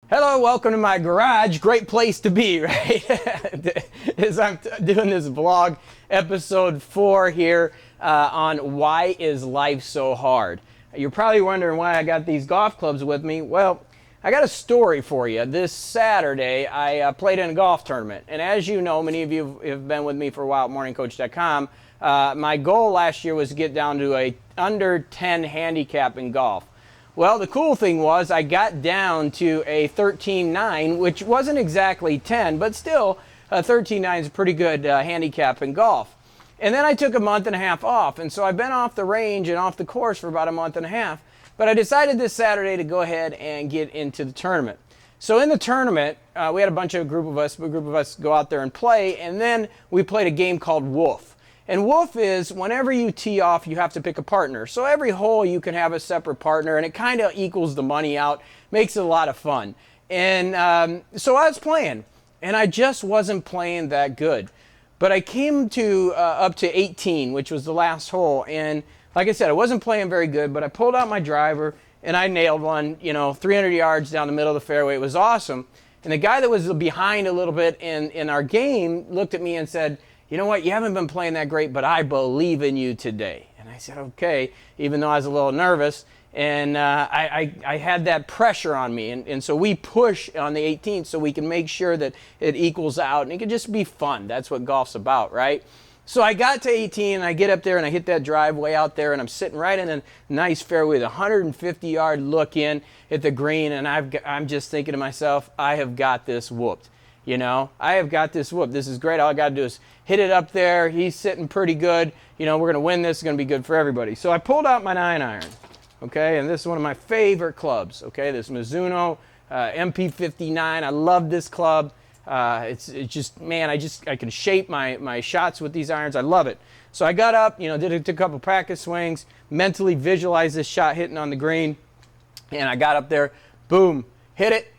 Hello, welcome to my garage. Great place to be, right? As I'm doing this vlog, episode 4 here on why is life so hard. You're probably wondering why I got these golf clubs with me. Well, I got a story for you. This Saturday, I played in a golf tournament. And as you know, many of you have been with me for a while at MorningCoach.com. My goal last year was to get down to a under 10 handicap in golf. Well, the cool thing was I got down to a 13.9, which wasn't exactly 10, but still a 13.9 is a pretty good handicap in golf. And then I took a month and a half off, and so I've been off the range and off the course for about a month and a half. But I decided this Saturday to go ahead and get into the tournament. So in the tournament, we had a group of us go out there and play, and then we played a game called Wolf. And Wolf is, whenever you tee off, you have to pick a partner. So every hole you can have a separate partner, and it kind of equals the money out, makes it a lot of fun. And so I was playing, and I just wasn't playing that good. But I came to up to 18, which was the last hole, and like I said, I wasn't playing very good, but I pulled out my driver, and I nailed one, 300 yards down the middle of the fairway. It was awesome. And the guy that was behind a little bit in our game looked at me and said, "You know what, you haven't been playing that great, but I believe in you today." And I said, okay, even though I was a little nervous. And I had that pressure on me. And so we push on the 18th so we can make sure that it equals out. And it can just be fun. That's what golf's about, right? So I got to 18, and I get up there, and I hit that drive way out there, and I'm sitting right in a nice fairway with a 150-yard look in at the green. And I'm just thinking to myself, I have got this whooped. I have got this whoop. This is great. All I got to do is hit it up there. He's sitting pretty good. We're going to win this. It's going to be good for everybody. So I pulled out my 9-iron, okay? And this is one of my favorite clubs, okay? This Mizuno MP59. I love this club. It's just, man, I can shape my shots with these irons. I love it. So I got up, did a couple practice swings, mentally visualized this shot hitting on the green, and I got up there, boom, hit it,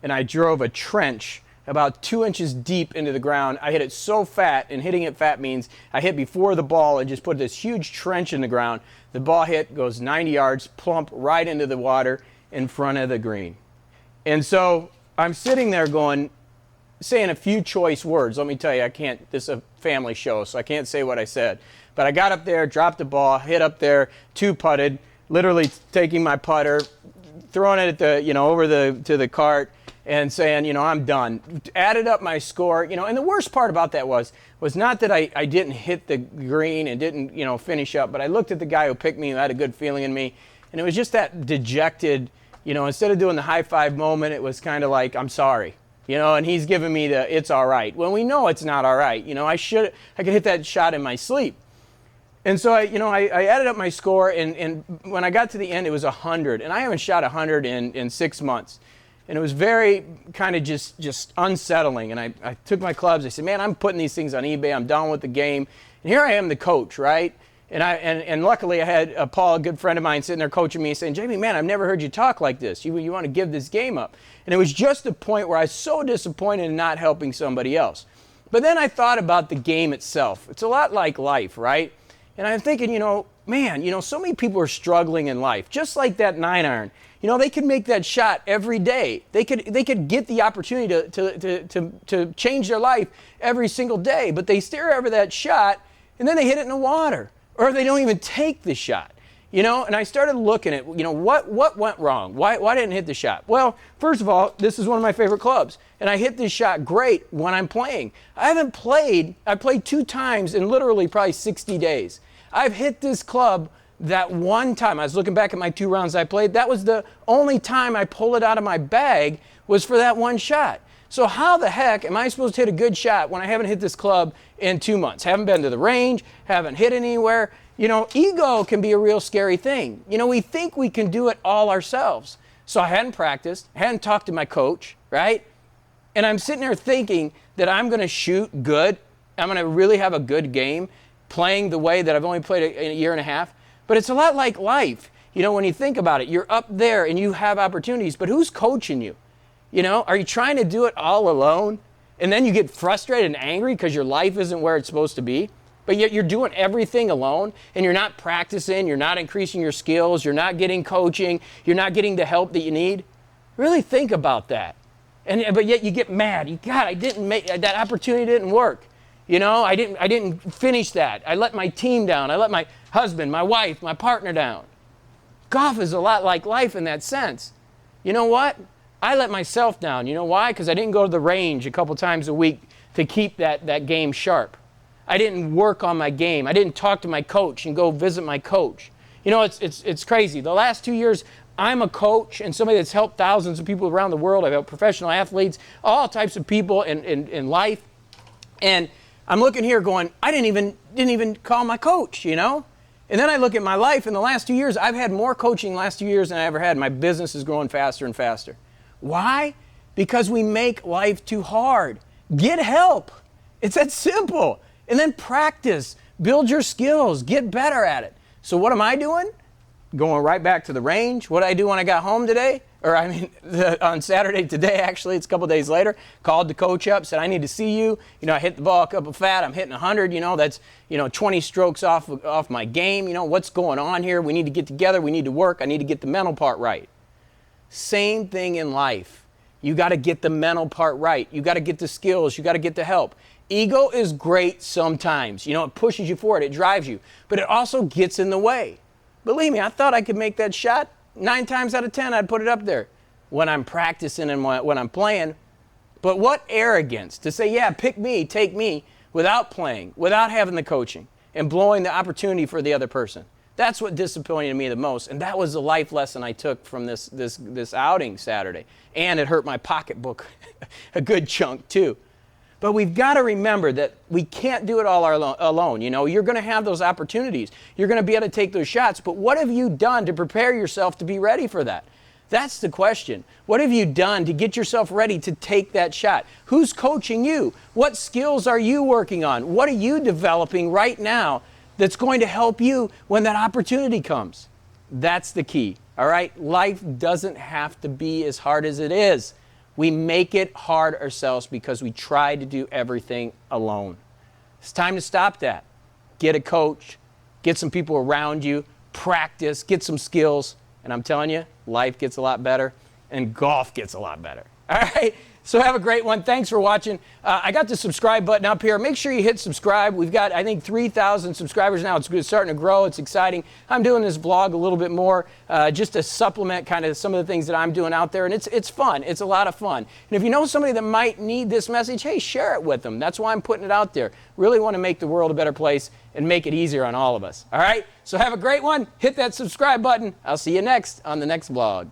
and I drove a trench about 2 inches deep into the ground. I hit it so fat, and hitting it fat means I hit before the ball and just put this huge trench in the ground. The ball hit, goes 90 yards, plump right into the water in front of the green. And so I'm sitting there saying a few choice words. Let me tell you, this is a family show, so I can't say what I said. But I got up there, dropped the ball, hit up there, 2-putted, literally taking my putter, throwing it at to the cart, and saying, I'm done. Added up my score, and the worst part about that was not that I didn't hit the green and didn't, finish up, but I looked at the guy who picked me, who had a good feeling in me, and it was just that dejected, instead of doing the high five moment, it was kind of like, I'm sorry, and he's giving me the, it's all right. When we know it's not all right, I could hit that shot in my sleep. And so I added up my score, and when I got to the end, it was 100, and I haven't shot 100 in 6 months. And it was very kind of just unsettling. And I took my clubs. I said, man, I'm putting these things on eBay. I'm done with the game. And here I am, the coach, right? And luckily I had Paul, a good friend of mine, sitting there coaching me, saying, Jamie, man, I've never heard you talk like this. You want to give this game up. And it was just a point where I was so disappointed in not helping somebody else. But then I thought about the game itself. It's a lot like life, right? And I'm thinking, man, so many people are struggling in life, just like that 9-iron. They could make that shot every day. They could get the opportunity to change their life every single day, but they stare over that shot, and then they hit it in the water, or they don't even take the shot. And I started looking at, what went wrong? Why didn't I hit the shot? Well, first of all, this is one of my favorite clubs, and I hit this shot great when I'm playing. I played 2 times in literally probably 60 days. I've hit this club that one time. I was looking back at my 2 rounds I played. That was the only time I pulled it out of my bag, was for that one shot. So how the heck am I supposed to hit a good shot when I haven't hit this club in 2 months? Haven't been to the range, haven't hit anywhere. Ego can be a real scary thing. We think we can do it all ourselves. So I hadn't practiced, hadn't talked to my coach, right? And I'm sitting there thinking that I'm going to shoot good. I'm going to really have a good game playing the way that I've only played a year and a half. But it's a lot like life. When you think about it, you're up there and you have opportunities, but who's coaching you? Are you trying to do it all alone? And then you get frustrated and angry because your life isn't where it's supposed to be. But yet you're doing everything alone, and you're not practicing, you're not increasing your skills, you're not getting coaching, you're not getting the help that you need. Really think about that. But yet you get mad. God, I didn't make that opportunity didn't work. I didn't finish that. I let my team down. I let my husband, my wife, my partner down. Golf is a lot like life in that sense. You know what? I let myself down. You know why? Because I didn't go to the range a couple times a week to keep that game sharp. I didn't work on my game. I didn't talk to my coach and go visit my coach. It's crazy. The last 2 years, I'm a coach and somebody that's helped thousands of people around the world. I've helped professional athletes, all types of people in life. And I'm looking here going, I didn't even call my coach, And then I look at my life in the last 2 years. I've had more coaching the last 2 years than I ever had. My business is growing faster and faster. Why? Because we make life too hard. Get help. It's that simple. And then practice. Build your skills. Get better at it. So what am I doing? Going right back to the range. What did I do when I got home today? On Saturday today, actually, it's a couple days later, called the coach up, said, I need to see you. I hit the ball a couple fat. I'm hitting 100. That's, 20 strokes off my game. What's going on here? We need to get together. We need to work. I need to get the mental part right. Same thing in life. You got to get the mental part right. You got to get the skills. You got to get the help. Ego is great sometimes. It pushes you forward. It drives you. But it also gets in the way. Believe me, I thought I could make that shot. 9 times out of 10, I'd put it up there when I'm practicing and when I'm playing. But what arrogance to say, yeah, pick me, take me, without playing, without having the coaching, and blowing the opportunity for the other person. That's what disappointed me the most. And that was the life lesson I took from this outing Saturday. And it hurt my pocketbook a good chunk too. But we've got to remember that we can't do it all alone. You're going to have those opportunities. You're going to be able to take those shots. But what have you done to prepare yourself to be ready for that? That's the question. What have you done to get yourself ready to take that shot? Who's coaching you? What skills are you working on? What are you developing right now that's going to help you when that opportunity comes? That's the key. All right? Life doesn't have to be as hard as it is. We make it hard ourselves because we try to do everything alone. It's time to stop that. Get a coach, get some people around you, practice, get some skills, and I'm telling you, life gets a lot better and golf gets a lot better. All right? So have a great one. Thanks for watching. I got the subscribe button up here. Make sure you hit subscribe. We've got, I think, 3,000 subscribers now. It's starting to grow. It's exciting. I'm doing this vlog a little bit more just to supplement kind of some of the things that I'm doing out there. And it's fun. It's a lot of fun. And if you know somebody that might need this message, hey, share it with them. That's why I'm putting it out there. Really want to make the world a better place and make it easier on all of us. All right? So have a great one. Hit that subscribe button. I'll see you next on the next vlog.